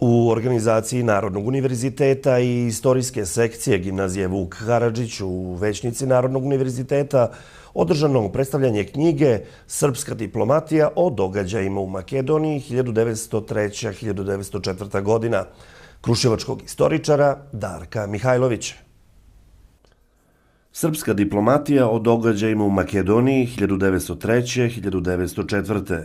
U organizaciji Narodnog univerziteta i istorijske sekcije Gimnazije Vuk Karadžić u većnici Narodnog univerziteta održano predstavljanje knjige Srpska diplomatija o događajima u Makedoniji 1903-1904. godina kruševačkog istoričara Darka Mihajlovića. Srpska diplomatija o događajima u Makedoniji 1903-1904.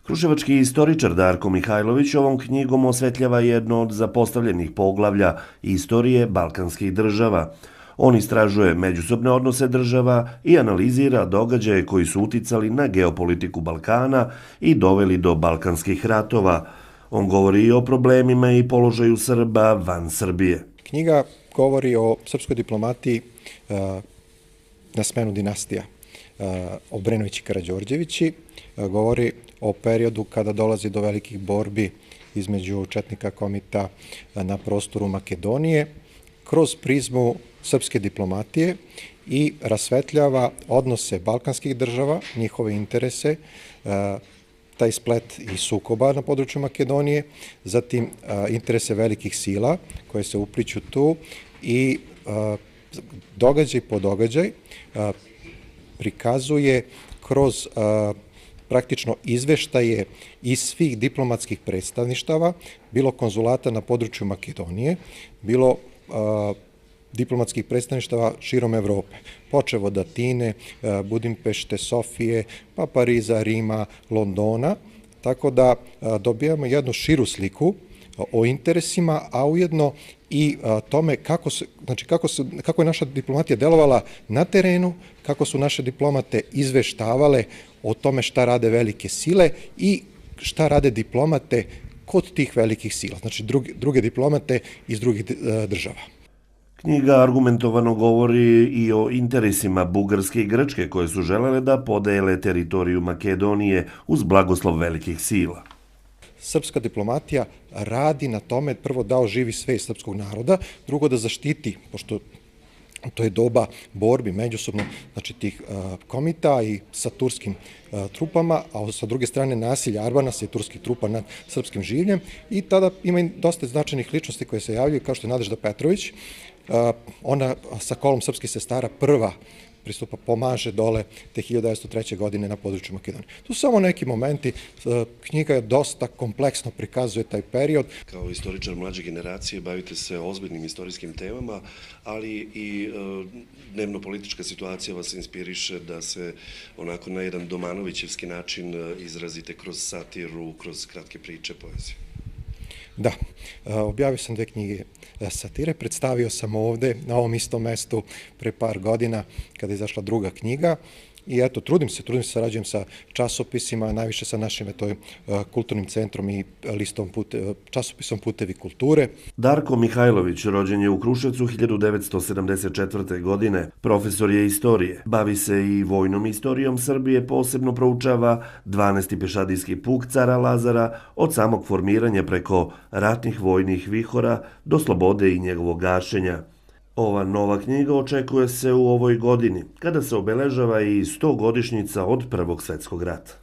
Kruševački istoričar Darko Mihajlović ovom knjigom osvetljava jedno od zapostavljenih poglavlja istorije balkanskih država. On istražuje međusobne odnose država i analizira događaje koji su uticali na geopolitiku Balkana i doveli do balkanskih ratova. On govori i o problemima i položaju Srba van Srbije. Knjiga govori o srpskoj diplomatiji na smenu dinastija Obrenović i Karađorđevići, govori o periodu kada dolazi do velikih borbi između četnika komita na prostoru Makedonije kroz prizmu srpske diplomatije i rasvetljava odnose balkanskih država, njihove interese, taj splet i sukoba na području Makedonije, zatim interese velikih sila koje se upliću tu i događaj po događaj prikazuje kroz praktično izveštaje iz svih diplomatskih predstavništava, bilo konzulata na području Makedonije, bilo diplomatskih predstavništava širom Evrope, počev od Atine, Budimpešte, Sofije, pa Pariza, Rima, Londona, tako da dobijamo jednu širu sliku o interesima, a ujedno i tome kako je naša diplomatija delovala na terenu, kako su naše diplomate izveštavale o tome šta rade velike sile i šta rade diplomate kod tih velikih sila, znači druge diplomate iz drugih država. Knjiga argumentovano govori i o interesima Bugarske i Grčke koje su želele da podele teritoriju Makedonije uz blagoslov velikih sila. Srpska diplomatija radi na tome, prvo da oživi svest srpskog naroda, drugo da zaštiti, pošto to je doba borbi međusobno, znači tih komita i sa turskim trupama, a sa druge strane nasilja Arbanasa i turskih trupa nad srpskim življem, i tada ima i dosta značajnih ličnosti koje se javljaju, kao što je Nadežda Petrović. Ona sa kolom srpskih sestara prva pristupa, pomaže dole te 1903. godine na području Makedonije. Tu su samo neki momenti, knjiga je dosta kompleksno prikazuje taj period. Kao istoričar mlađe generacije bavite se ozbiljnim istorijskim temama, ali i dnevno-politička situacija vas inspiriše da se onako na jedan domanovićevski način izrazite kroz satiru, kroz kratke priče, poeziju. Da, objavio sam 2 knjige satire, predstavio sam ovde na ovom istom mestu pre par godina kada je izašla druga knjiga i eto, trudim se, sarađujem sa časopisima, najviše sa našim kulturnim centrom i časopisom Putevi kulture. Darko Mihajlović rođen je u Kruševcu 1974. godine. Profesor je istorije. Bavi se i vojnom istorijom Srbije, posebno proučava 12. pešadijski puk cara Lazara od samog formiranja preko ratnih vojnih vihora do slobode i njegovog gašenja. Ova nova knjiga očekuje se u ovoj godini, kada se obeležava i 100-godišnjica od Prvog svetskog rata.